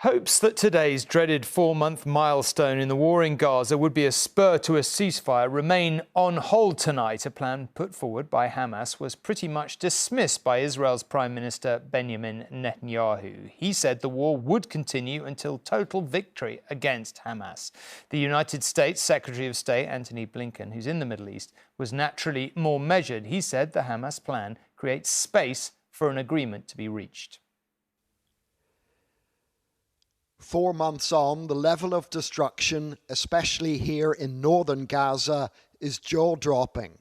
Hopes that today's dreaded 4-month milestone in the war in Gaza would be a spur to a ceasefire remain on hold tonight. A plan put forward by Hamas was pretty much dismissed by Israel's Prime Minister Benjamin Netanyahu. He said the war would continue until total victory against Hamas. The United States Secretary of State Antony Blinken, who's in the Middle East, was naturally more measured. He said the Hamas plan creates space for an agreement to be reached. 4 months on, the level of destruction, especially here in northern Gaza, is jaw-dropping.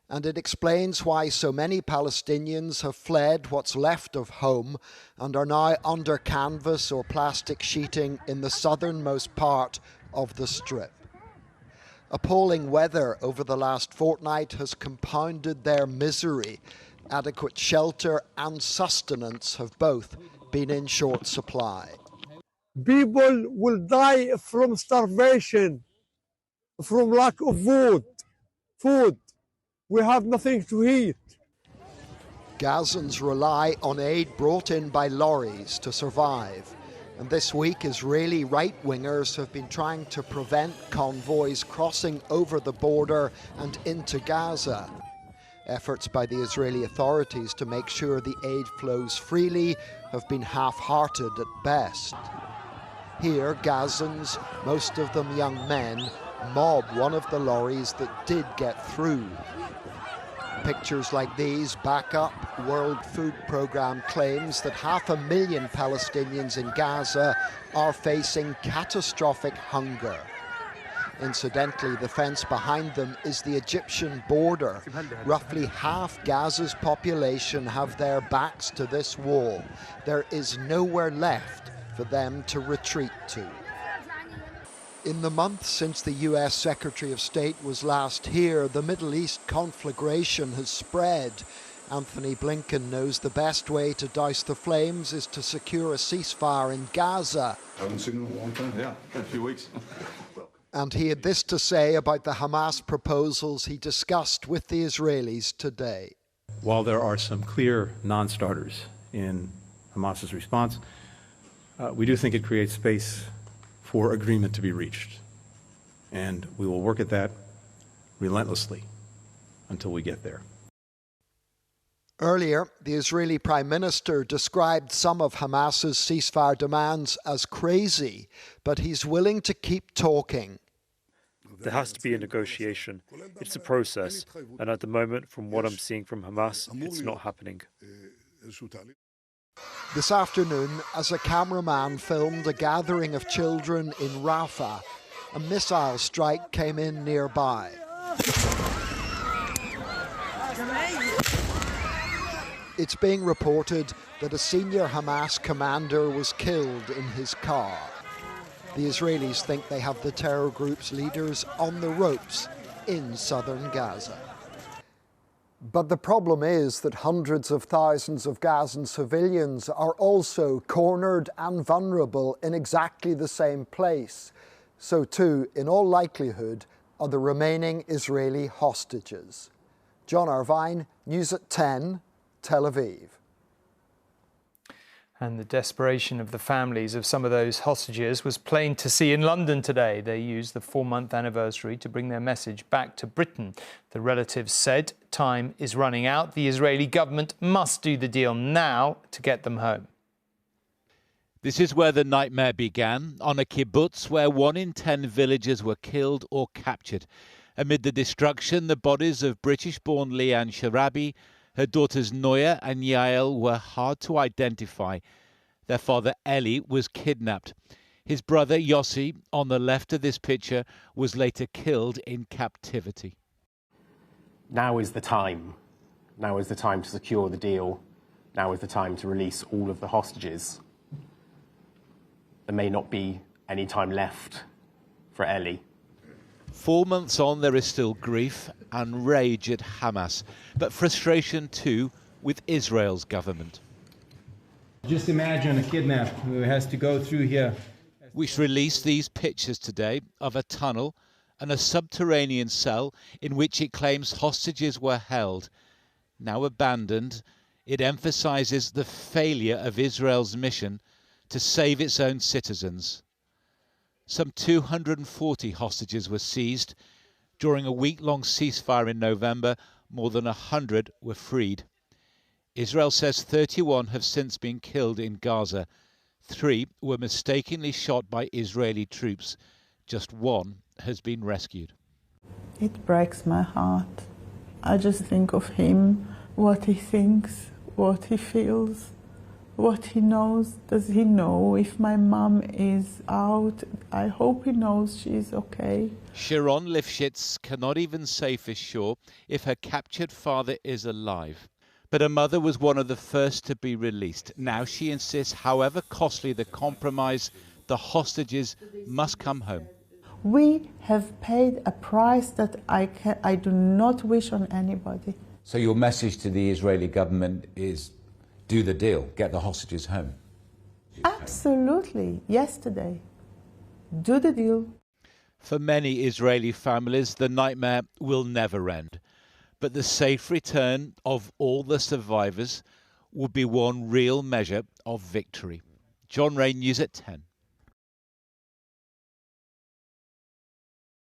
And it explains why so many Palestinians have fled what's left of home and are now under canvas or plastic sheeting in the southernmost part of the Strip. Appalling weather over the last fortnight has compounded their misery. Adequate shelter and sustenance have both been in short supply. People will die from starvation, from lack of food. We have nothing to eat. Gazans rely on aid brought in by lorries to survive. And this week, Israeli right-wingers have been trying to prevent convoys crossing over the border and into Gaza. Efforts by the Israeli authorities to make sure the aid flows freely have been half-hearted at best. Here, Gazans, most of them young men, mob one of the lorries that did get through. Pictures like these back up World Food Programme claims that 500,000 Palestinians in Gaza are facing catastrophic hunger. Incidentally, the fence behind them is the Egyptian border. Roughly half Gaza's population have their backs to this wall. There is nowhere left for them to retreat to. In the month since the US Secretary of State was last here, the Middle East conflagration has spread. Antony Blinken knows the best way to douse the flames is to secure a ceasefire in Gaza. I haven't seen it in a long time. Yeah, a few weeks. And he had this to say about the Hamas proposals he discussed with the Israelis today. While there are some clear non-starters in Hamas's response, we do think it creates space for agreement to be reached. And we will work at that relentlessly until we get there. Earlier, the Israeli Prime Minister described some of Hamas's ceasefire demands as crazy, but he's willing to keep talking. There has to be a negotiation. It's a process. And at the moment, from what I'm seeing from Hamas, it's not happening. This afternoon, as a cameraman filmed a gathering of children in Rafah, a missile strike came in nearby. It's being reported that a senior Hamas commander was killed in his car. The Israelis think they have the terror group's leaders on the ropes in southern Gaza. But the problem is that hundreds of thousands of Gazan civilians are also cornered and vulnerable in exactly the same place. So too, in all likelihood, are the remaining Israeli hostages. John Irvine, News at 10, Tel Aviv. And the desperation of the families of some of those hostages was plain to see in London today. They used the 4-month anniversary to bring their message back to Britain. The relatives said time is running out. The Israeli government must do the deal now to get them home. This is where the nightmare began, on a kibbutz where 1 in 10 villagers were killed or captured. Amid the destruction, the bodies of British-born Leanne Sharabi, her daughters Noya and Yael were hard to identify. Their father Eli was kidnapped. His brother Yossi, on the left of this picture, was later killed in captivity. Now is the time. Now is the time to secure the deal. Now is the time to release all of the hostages. There may not be any time left for Eli. 4 months on, there is still grief and rage at Hamas, but frustration too with Israel's government. Just imagine a kidnapper who has to go through here. Which released these pictures today of a tunnel and a subterranean cell in which it claims hostages were held. Now abandoned, it emphasizes the failure of Israel's mission to save its own citizens. Some 240 hostages were seized. During a week-long ceasefire in November, more than 100 were freed. Israel says 31 have since been killed in Gaza. 3 were mistakenly shot by Israeli troops. Just 1 has been rescued. It breaks my heart. I just think of him, what he thinks, what he feels, what he knows. Does he know if my mum is out? I hope he knows she's okay. Sharon Lifshitz cannot even say for sure if her captured father is alive. But her mother was one of the first to be released. Now she insists, however costly the compromise, the hostages must come home. We have paid a price that I do not wish on anybody. So your message to the Israeli government is do the deal, get the hostages home? Absolutely. Yesterday. Do the deal. For many Israeli families, the nightmare will never end. But the safe return of all the survivors would be one real measure of victory. John Ray, News at 10.